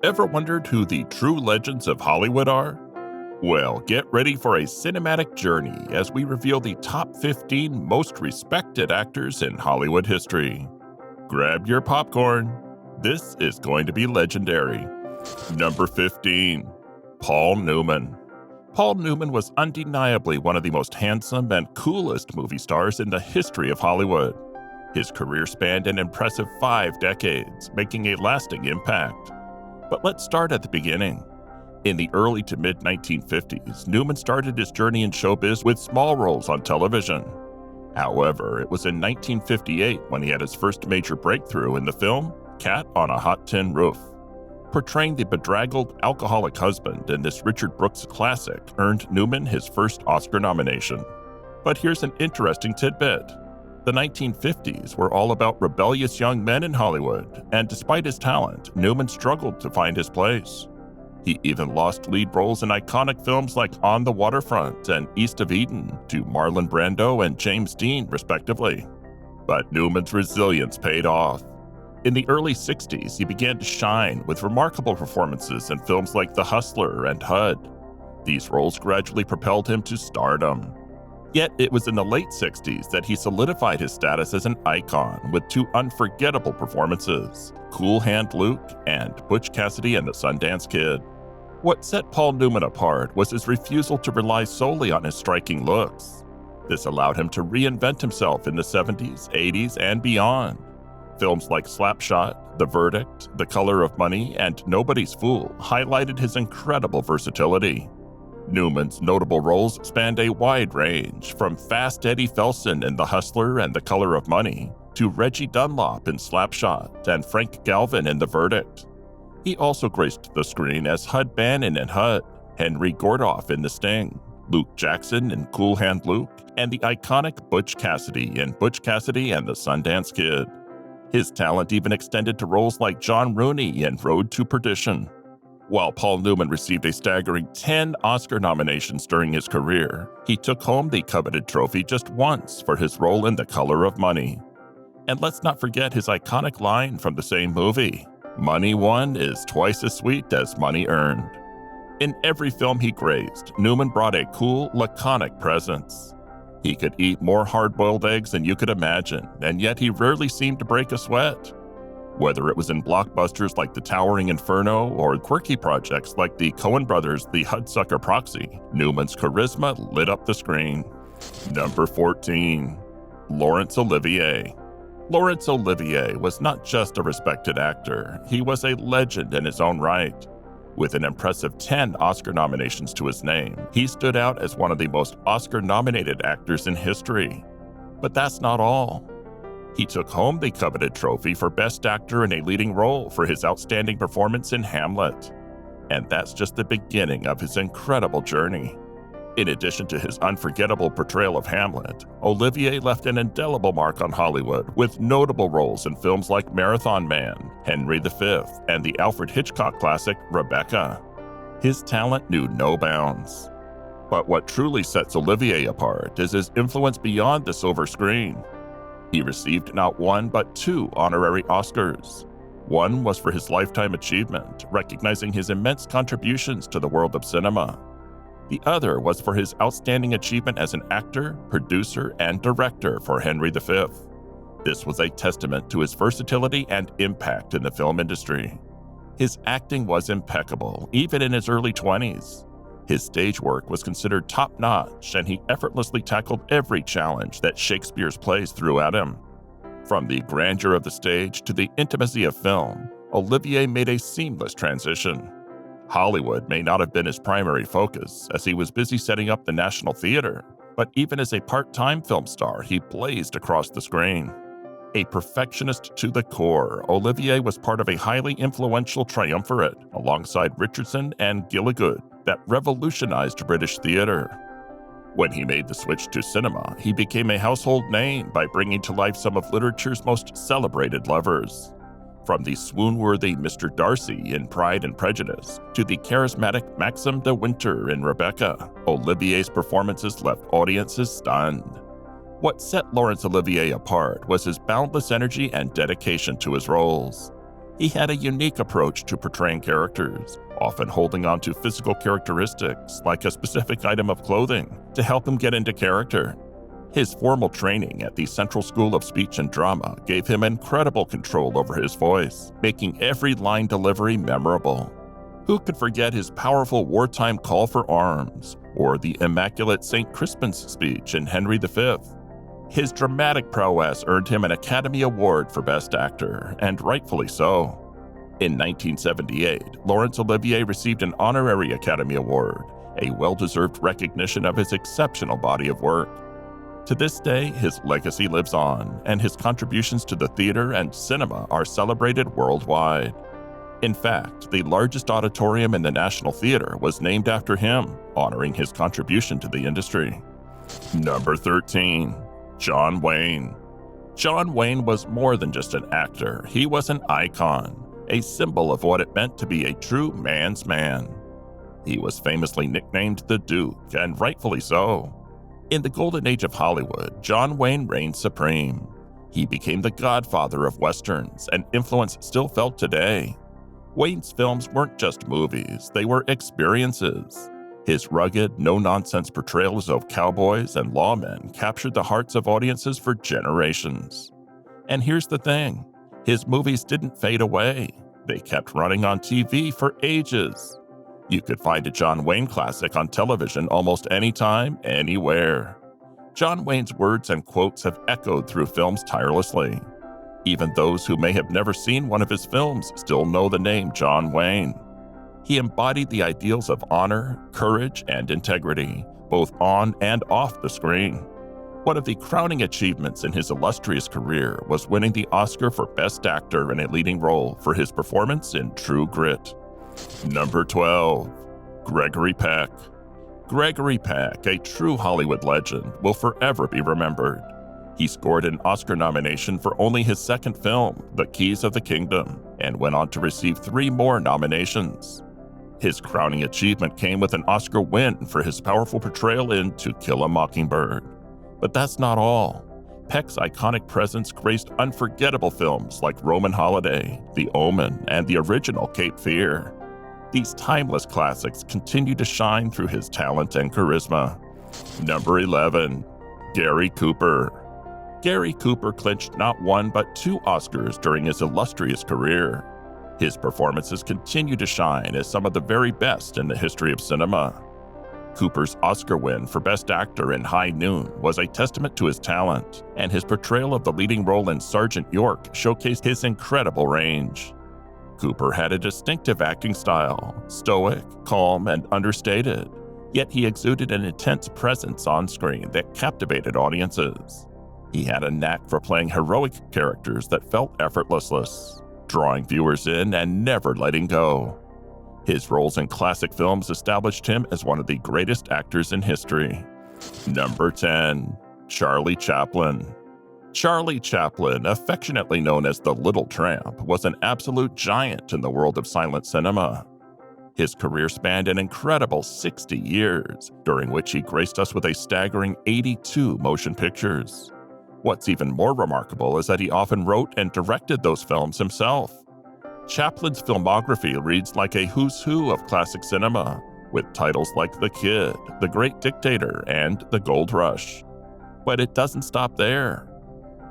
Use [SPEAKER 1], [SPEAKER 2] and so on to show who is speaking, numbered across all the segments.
[SPEAKER 1] Ever wondered who the true legends of Hollywood are? Well, get ready for a cinematic journey as we reveal the top 15 most respected actors in Hollywood history. Grab your popcorn. This is going to be legendary. Number 15. Paul Newman. Paul Newman was undeniably one of the most handsome and coolest movie stars in the history of Hollywood. His career spanned an impressive 5 decades, making a lasting impact. But let's start at the beginning. In the early to mid-1950s, Newman started his journey in showbiz with small roles on television. However, it was in 1958 when he had his first major breakthrough in the film Cat on a Hot Tin Roof. Portraying the bedraggled, alcoholic husband in this Richard Brooks classic earned Newman his first Oscar nomination. But here's an interesting tidbit. The 1950s were all about rebellious young men in Hollywood, and despite his talent, Newman struggled to find his place. He even lost lead roles in iconic films like On the Waterfront and East of Eden to Marlon Brando and James Dean, respectively. But Newman's resilience paid off. In the early 60s, he began to shine with remarkable performances in films like The Hustler and HUD. These roles gradually propelled him to stardom. Yet it was in the late 60s that he solidified his status as an icon with 2 unforgettable performances, Cool Hand Luke and Butch Cassidy and the Sundance Kid. What set Paul Newman apart was his refusal to rely solely on his striking looks. This allowed him to reinvent himself in the 70s, 80s, and beyond. Films like Slapshot, The Verdict, The Color of Money, and Nobody's Fool highlighted his incredible versatility. Newman's notable roles spanned a wide range, from Fast Eddie Felson in The Hustler and The Color of Money, to Reggie Dunlop in Slapshot and Frank Galvin in The Verdict. He also graced the screen as Hud Bannon in HUD, Henry Gordoff in The Sting, Luke Jackson in Cool Hand Luke, and the iconic Butch Cassidy in Butch Cassidy and the Sundance Kid. His talent even extended to roles like John Rooney in Road to Perdition. While Paul Newman received a staggering 10 Oscar nominations during his career, he took home the coveted trophy just once for his role in The Color of Money. And let's not forget his iconic line from the same movie, "Money won is twice as sweet as money earned." In every film he graced, Newman brought a cool, laconic presence. He could eat more hard-boiled eggs than you could imagine, and yet he rarely seemed to break a sweat. Whether it was in blockbusters like The Towering Inferno or quirky projects like the Coen brothers' The Hudsucker Proxy, Newman's charisma lit up the screen. Number 14. Laurence Olivier. Laurence Olivier was not just a respected actor, he was a legend in his own right. With an impressive 10 Oscar nominations to his name, he stood out as one of the most Oscar-nominated actors in history. But that's not all. He took home the coveted trophy for Best Actor in a Leading Role for his outstanding performance in Hamlet. And that's just the beginning of his incredible journey. In addition to his unforgettable portrayal of Hamlet, Olivier left an indelible mark on Hollywood with notable roles in films like Marathon Man, Henry V, and the Alfred Hitchcock classic Rebecca. His talent knew no bounds. But what truly sets Olivier apart is his influence beyond the silver screen. He received not 1 but 2 honorary Oscars. One was for his Lifetime Achievement, recognizing his immense contributions to the world of cinema. The other was for his outstanding achievement as an actor, producer, and director for Henry V. This was a testament to his versatility and impact in the film industry. His acting was impeccable, even in his early 20s. His stage work was considered top-notch, and he effortlessly tackled every challenge that Shakespeare's plays threw at him. From the grandeur of the stage to the intimacy of film, Olivier made a seamless transition. Hollywood may not have been his primary focus, as he was busy setting up the National Theater, but even as a part-time film star, he blazed across the screen. A perfectionist to the core, Olivier was part of a highly influential triumvirate alongside Richardson and Gilligood that revolutionized British theater. When he made the switch to cinema, he became a household name by bringing to life some of literature's most celebrated lovers. From the swoon-worthy Mr. Darcy in Pride and Prejudice to the charismatic Maxim de Winter in Rebecca, Olivier's performances left audiences stunned. What set Laurence Olivier apart was his boundless energy and dedication to his roles. He had a unique approach to portraying characters, often holding on to physical characteristics like a specific item of clothing to help him get into character. His formal training at the Central School of Speech and Drama gave him incredible control over his voice, making every line delivery memorable. Who could forget his powerful wartime call for arms, or the immaculate St. Crispin's speech in Henry V? His dramatic prowess earned him an Academy Award for Best Actor, and rightfully so. In 1978, Laurence Olivier received an honorary Academy Award, a well-deserved recognition of his exceptional body of work. To this day, his legacy lives on, and his contributions to the theater and cinema are celebrated worldwide. In fact, the largest auditorium in the National Theater was named after him, honoring his contribution to the industry. Number 13. John Wayne. John Wayne was more than just an actor. He was an icon, a symbol of what it meant to be a true man's man. He was famously nicknamed the Duke, and rightfully so. In the golden age of Hollywood, John Wayne reigned supreme. He became the godfather of westerns, an influence still felt today. Wayne's films weren't just movies, they were experiences. His rugged, no-nonsense portrayals of cowboys and lawmen captured the hearts of audiences for generations. And here's the thing, his movies didn't fade away. They kept running on TV for ages. You could find a John Wayne classic on television almost anytime, anywhere. John Wayne's words and quotes have echoed through films tirelessly. Even those who may have never seen one of his films still know the name John Wayne. He embodied the ideals of honor, courage, and integrity, both on and off the screen. One of the crowning achievements in his illustrious career was winning the Oscar for Best Actor in a Leading Role for his performance in True Grit. Number 12. Gregory Peck. Gregory Peck, a true Hollywood legend, will forever be remembered. He scored an Oscar nomination for only his second film, The Keys of the Kingdom, and went on to receive 3 more nominations. His crowning achievement came with an Oscar win for his powerful portrayal in To Kill a Mockingbird. But that's not all. Peck's iconic presence graced unforgettable films like Roman Holiday, The Omen, and the original Cape Fear. These timeless classics continue to shine through his talent and charisma. Number 11. Gary Cooper. Gary Cooper clinched not 1 but 2 Oscars during his illustrious career. His performances continue to shine as some of the very best in the history of cinema. Cooper's Oscar win for Best Actor in High Noon was a testament to his talent, and his portrayal of the leading role in Sergeant York showcased his incredible range. Cooper had a distinctive acting style, stoic, calm, and understated, yet he exuded an intense presence on screen that captivated audiences. He had a knack for playing heroic characters that felt effortless, drawing viewers in and never letting go. His roles in classic films established him as one of the greatest actors in history. Number 10. Charlie Chaplin. Charlie Chaplin, affectionately known as the Little Tramp, was an absolute giant in the world of silent cinema. His career spanned an incredible 60 years, during which he graced us with a staggering 82 motion pictures. What's even more remarkable is that he often wrote and directed those films himself. Chaplin's filmography reads like a who's who of classic cinema, with titles like The Kid, The Great Dictator, and The Gold Rush. But it doesn't stop there.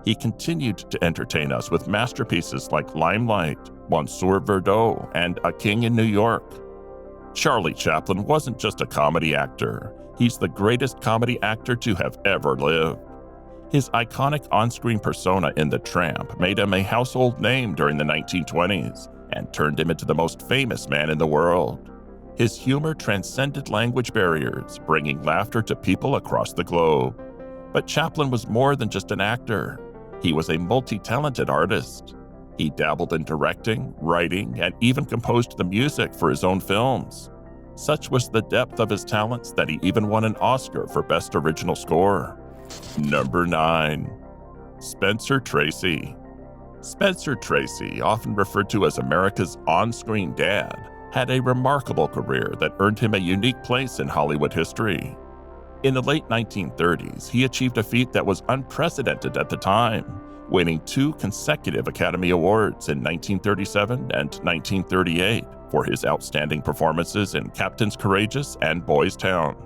[SPEAKER 1] He continued to entertain us with masterpieces like Limelight, Monsieur Verdot, and A King in New York. Charlie Chaplin wasn't just a comedy actor, he's the greatest comedy actor to have ever lived. His iconic on-screen persona in The Tramp made him a household name during the 1920s and turned him into the most famous man in the world. His humor transcended language barriers, bringing laughter to people across the globe. But Chaplin was more than just an actor. He was a multi-talented artist. He dabbled in directing, writing, and even composed the music for his own films. Such was the depth of his talents that he even won an Oscar for Best Original Score. Number 9. Spencer Tracy. Spencer Tracy, often referred to as America's on-screen dad, had a remarkable career that earned him a unique place in Hollywood history. In the late 1930s, he achieved a feat that was unprecedented at the time, winning 2 consecutive Academy Awards in 1937 and 1938 for his outstanding performances in Captain's Courageous and Boys Town.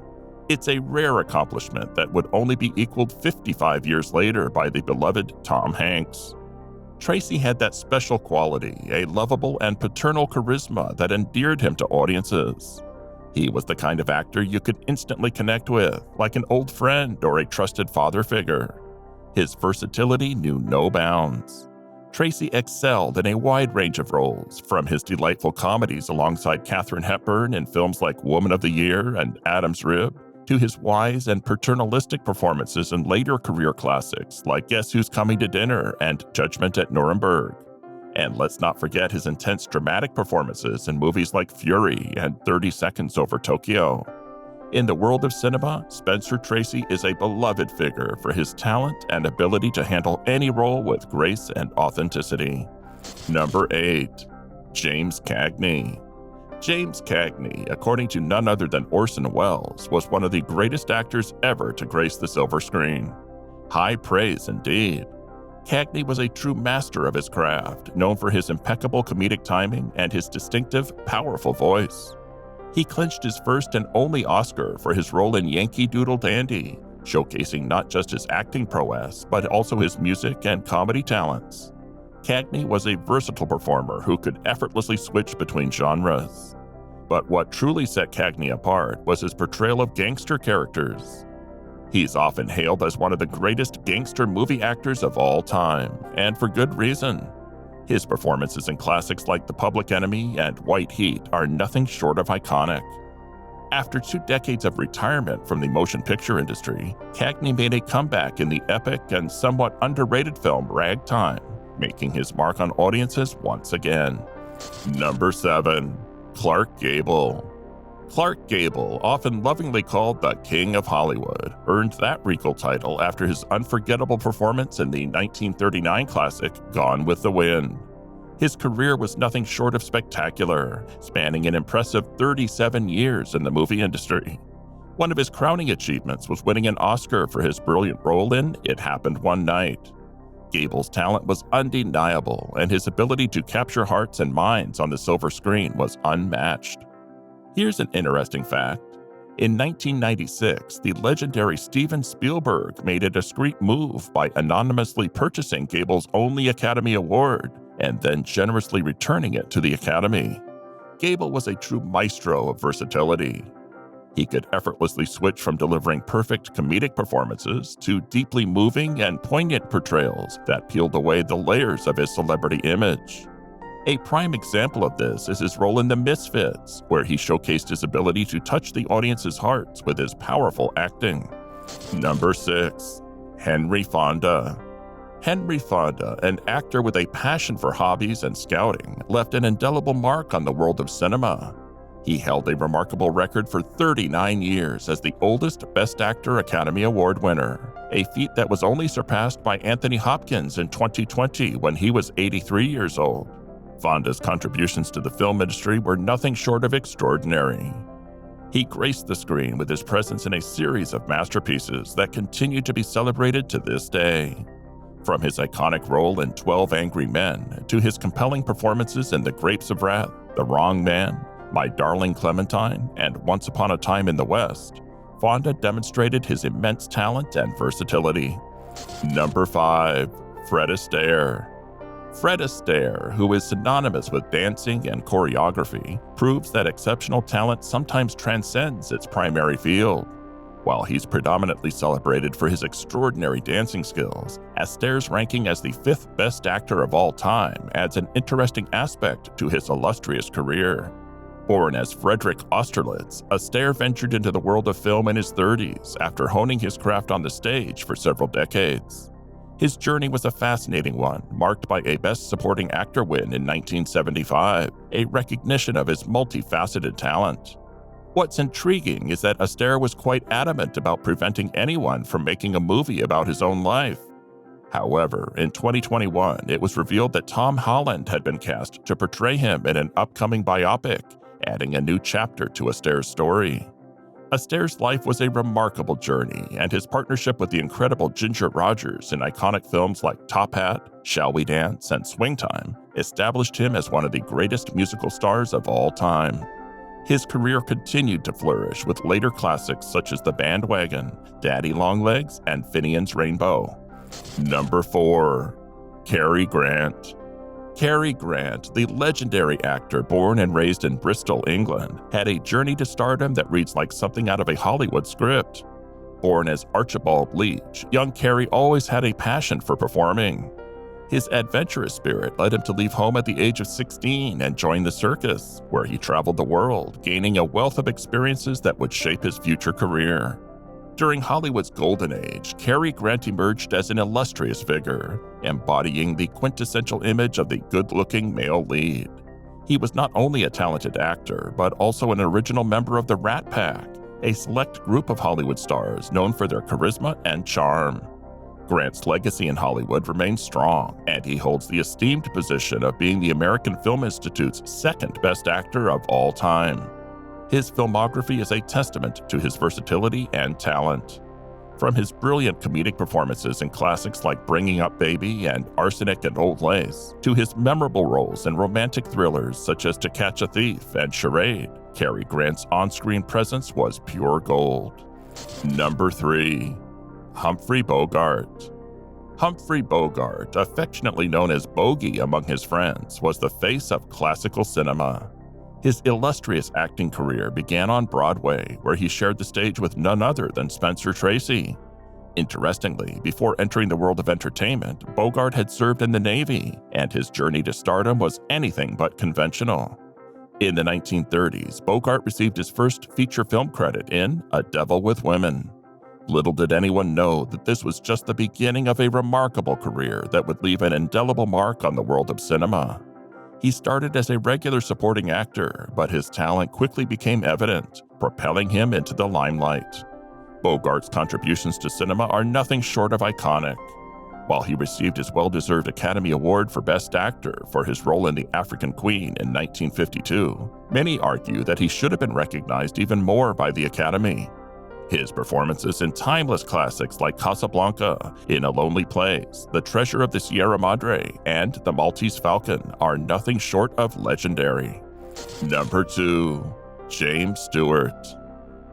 [SPEAKER 1] It's a rare accomplishment that would only be equaled 55 years later by the beloved Tom Hanks. Tracy had that special quality, a lovable and paternal charisma that endeared him to audiences. He was the kind of actor you could instantly connect with, like an old friend or a trusted father figure. His versatility knew no bounds. Tracy excelled in a wide range of roles, from his delightful comedies alongside Katharine Hepburn in films like Woman of the Year and Adam's Rib, to his wise and paternalistic performances in later career classics like Guess Who's Coming to Dinner and Judgment at Nuremberg. And let's not forget his intense dramatic performances in movies like Fury and 30 Seconds Over Tokyo. In the world of cinema, Spencer Tracy is a beloved figure for his talent and ability to handle any role with grace and authenticity. Number 8. James Kagney. James Kagney, according to none other than Orson Welles, was one of the greatest actors ever to grace the silver screen. High praise indeed. Kagney was a true master of his craft, known for his impeccable comedic timing and his distinctive, powerful voice. He clinched his first and only Oscar for his role in Yankee Doodle Dandy, showcasing not just his acting prowess, but also his music and comedy talents. Kagney was a versatile performer who could effortlessly switch between genres. But what truly set Kagney apart was his portrayal of gangster characters. He's often hailed as one of the greatest gangster movie actors of all time, and for good reason. His performances in classics like The Public Enemy and White Heat are nothing short of iconic. After 2 decades of retirement from the motion picture industry, Kagney made a comeback in the epic and somewhat underrated film Ragtime, making his mark on audiences once again. Number 7. Clark Gable. Clark Gable, often lovingly called the King of Hollywood, earned that regal title after his unforgettable performance in the 1939 classic Gone with the Wind. His career was nothing short of spectacular, spanning an impressive 37 years in the movie industry. One of his crowning achievements was winning an Oscar for his brilliant role in It Happened One Night. Gable's talent was undeniable, and his ability to capture hearts and minds on the silver screen was unmatched. Here's an interesting fact. In 1996, the legendary Steven Spielberg made a discreet move by anonymously purchasing Gable's only Academy Award and then generously returning it to the Academy. Gable was a true maestro of versatility. He could effortlessly switch from delivering perfect comedic performances to deeply moving and poignant portrayals that peeled away the layers of his celebrity image. A prime example of this is his role in The Misfits, where he showcased his ability to touch the audience's hearts with his powerful acting. Number 6. Henry Fonda. Henry Fonda, an actor with a passion for hobbies and scouting, left an indelible mark on the world of cinema. He held a remarkable record for 39 years as the oldest Best Actor Academy Award winner, a feat that was only surpassed by Anthony Hopkins in 2020 when he was 83 years old. Fonda's contributions to the film industry were nothing short of extraordinary. He graced the screen with his presence in a series of masterpieces that continue to be celebrated to this day. From his iconic role in 12 Angry Men to his compelling performances in The Grapes of Wrath, The Wrong Man, My Darling Clementine, and Once Upon a Time in the West, Fonda demonstrated his immense talent and versatility. Number 5. Fred Astaire. Fred Astaire, who is synonymous with dancing and choreography, proves that exceptional talent sometimes transcends its primary field. While he's predominantly celebrated for his extraordinary dancing skills, Astaire's ranking as the 5th best actor of all time adds an interesting aspect to his illustrious career. Born as Frederick Austerlitz, Astaire ventured into the world of film in his 30s after honing his craft on the stage for several decades. His journey was a fascinating one, marked by a Best Supporting Actor win in 1975, a recognition of his multifaceted talent. What's intriguing is that Astaire was quite adamant about preventing anyone from making a movie about his own life. However, in 2021, it was revealed that Tom Holland had been cast to portray him in an upcoming biopic, adding a new chapter to Astaire's story. Astaire's life was a remarkable journey, and his partnership with the incredible Ginger Rogers in iconic films like Top Hat, Shall We Dance, and Swing Time established him as one of the greatest musical stars of all time. His career continued to flourish with later classics such as The Bandwagon, Daddy Longlegs, and Finian's Rainbow. Number 4. Carrie Grant. Carrie Grant, the legendary actor born and raised in Bristol, England, had a journey to stardom that reads like something out of a Hollywood script. Born as Archibald Leach, young Carrie always had a passion for performing. His adventurous spirit led him to leave home at the age of 16 and join the circus, where he traveled the world, gaining a wealth of experiences that would shape his future career. During Hollywood's golden age, Cary Grant emerged as an illustrious figure, embodying the quintessential image of the good-looking male lead. He was not only a talented actor, but also an original member of the Rat Pack, a select group of Hollywood stars known for their charisma and charm. Grant's legacy in Hollywood remains strong, and he holds the esteemed position of being the American Film Institute's second best actor of all time. His filmography is a testament to his versatility and talent. From his brilliant comedic performances in classics like Bringing Up Baby and Arsenic and Old Lace, to his memorable roles in romantic thrillers such as To Catch a Thief and Charade, Cary Grant's on-screen presence was pure gold. Number 3. Humphrey Bogart. Humphrey Bogart, affectionately known as Bogey among his friends, was the face of classical cinema. His illustrious acting career began on Broadway, where he shared the stage with none other than Spencer Tracy. Interestingly, before entering the world of entertainment, Bogart had served in the Navy, and his journey to stardom was anything but conventional. In the 1930s, Bogart received his first feature film credit in A Devil with Women. Little did anyone know that this was just the beginning of a remarkable career that would leave an indelible mark on the world of cinema. He started as a regular supporting actor, but his talent quickly became evident, propelling him into the limelight. Bogart's contributions to cinema are nothing short of iconic. While he received his well-deserved Academy Award for Best Actor for his role in The African Queen in 1952, many argue that he should have been recognized even more by the Academy. His performances in timeless classics like Casablanca, In a Lonely Place, The Treasure of the Sierra Madre, and The Maltese Falcon are nothing short of legendary. Number 2. James Stewart.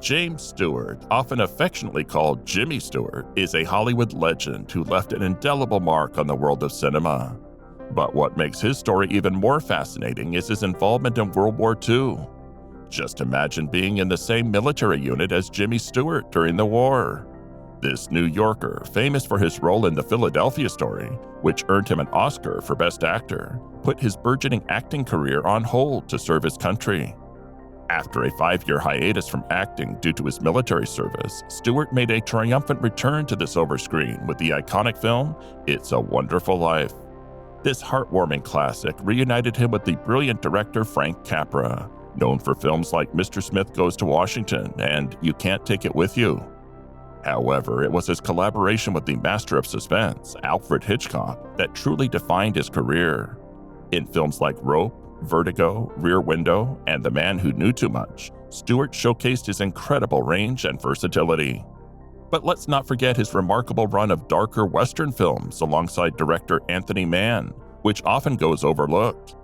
[SPEAKER 1] James Stewart, often affectionately called Jimmy Stewart, is a Hollywood legend who left an indelible mark on the world of cinema. But what makes his story even more fascinating is his involvement in World War II. Just imagine being in the same military unit as Jimmy Stewart during the war. This New Yorker, famous for his role in The Philadelphia Story, which earned him an Oscar for Best Actor, put his burgeoning acting career on hold to serve his country. After a 5-year hiatus from acting due to his military service, Stewart made a triumphant return to the silver screen with the iconic film It's a Wonderful Life. This heartwarming classic reunited him with the brilliant director Frank Capra, known for films like Mr. Smith Goes to Washington and You Can't Take It With You. However, it was his collaboration with the master of suspense, Alfred Hitchcock, that truly defined his career. In films like Rope, Vertigo, Rear Window, and The Man Who Knew Too Much, Stewart showcased his incredible range and versatility. But let's not forget his remarkable run of darker Western films alongside director Anthony Mann, which often goes overlooked.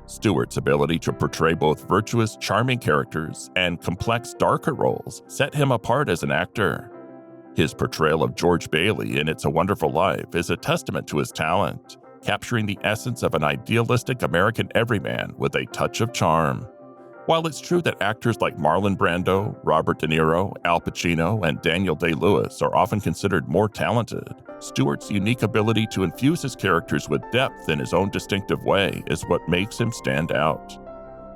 [SPEAKER 1] Stewart's ability to portray both virtuous, charming characters and complex, darker roles set him apart as an actor. His portrayal of George Bailey in It's a Wonderful Life is a testament to his talent, capturing the essence of an idealistic American everyman with a touch of charm. While it's true that actors like Marlon Brando, Robert De Niro, Al Pacino, and Daniel Day-Lewis are often considered more talented, Stewart's unique ability to infuse his characters with depth in his own distinctive way is what makes him stand out.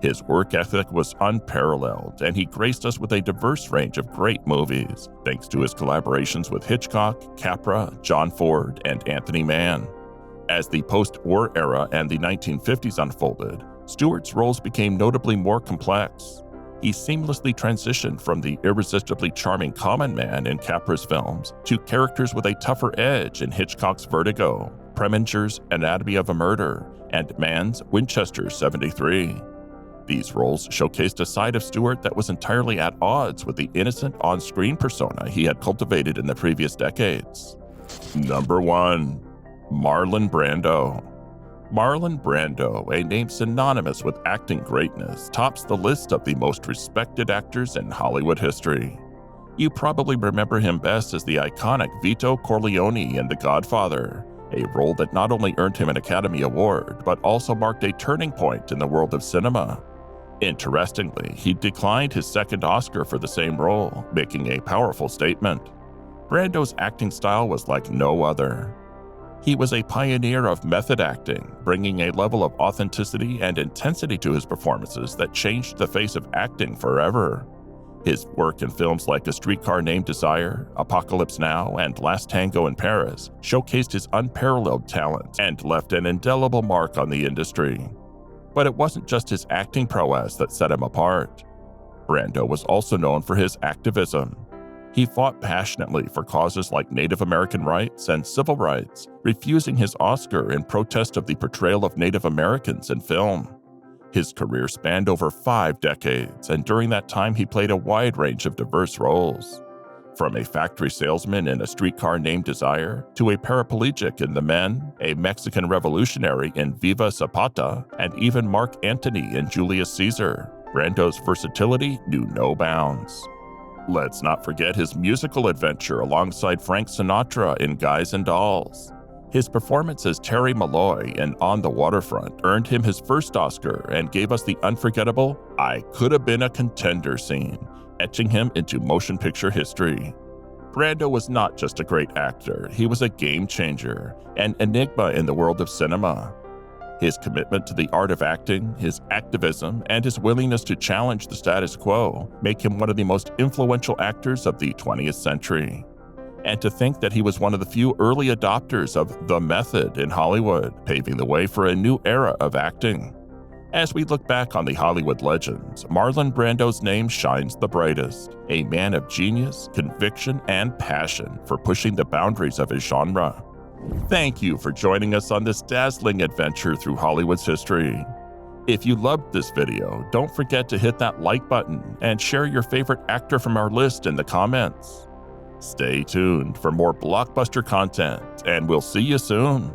[SPEAKER 1] His work ethic was unparalleled, and he graced us with a diverse range of great movies, thanks to his collaborations with Hitchcock, Capra, John Ford, and Anthony Mann. As the post-war era and the 1950s unfolded, Stewart's roles became notably more complex. He seamlessly transitioned from the irresistibly charming common man in Capra's films to characters with a tougher edge in Hitchcock's Vertigo, Preminger's Anatomy of a Murder, and Mann's Winchester 73. These roles showcased a side of Stewart that was entirely at odds with the innocent on-screen persona he had cultivated in the previous decades. Number 1. Marlon Brando. Marlon Brando, a name synonymous with acting greatness, tops the list of the most respected actors in Hollywood history. You probably remember him best as the iconic Vito Corleone in The Godfather, a role that not only earned him an Academy Award, but also marked a turning point in the world of cinema. Interestingly, he declined his second Oscar for the same role, making a powerful statement. Brando's acting style was like no other. He was a pioneer of method acting, bringing a level of authenticity and intensity to his performances that changed the face of acting forever. His work in films like A Streetcar Named Desire, Apocalypse Now, and Last Tango in Paris showcased his unparalleled talent and left an indelible mark on the industry. But it wasn't just his acting prowess that set him apart. Brando was also known for his activism. He fought passionately for causes like Native American rights and civil rights, refusing his Oscar in protest of the portrayal of Native Americans in film. His career spanned over 5 decades, and during that time he played a wide range of diverse roles. From a factory salesman in A Streetcar Named Desire, to a paraplegic in The Men, a Mexican revolutionary in Viva Zapata, and even Mark Antony in Julius Caesar, Brando's versatility knew no bounds. Let's not forget his musical adventure alongside Frank Sinatra in Guys and Dolls. His performance as Terry Malloy in On the Waterfront earned him his first Oscar and gave us the unforgettable "I Could Have Been a Contender" scene, etching him into motion picture history. Brando was not just a great actor, he was a game changer, an enigma in the world of cinema. His commitment to the art of acting, his activism, and his willingness to challenge the status quo make him one of the most influential actors of the 20th century. And to think that he was one of the few early adopters of the method in Hollywood, paving the way for a new era of acting. As we look back on the Hollywood legends, Marlon Brando's name shines the brightest, a man of genius, conviction, and passion for pushing the boundaries of his genre. Thank you for joining us on this dazzling adventure through Hollywood's history. If you loved this video, don't forget to hit that like button and share your favorite actor from our list in the comments. Stay tuned for more blockbuster content, and we'll see you soon.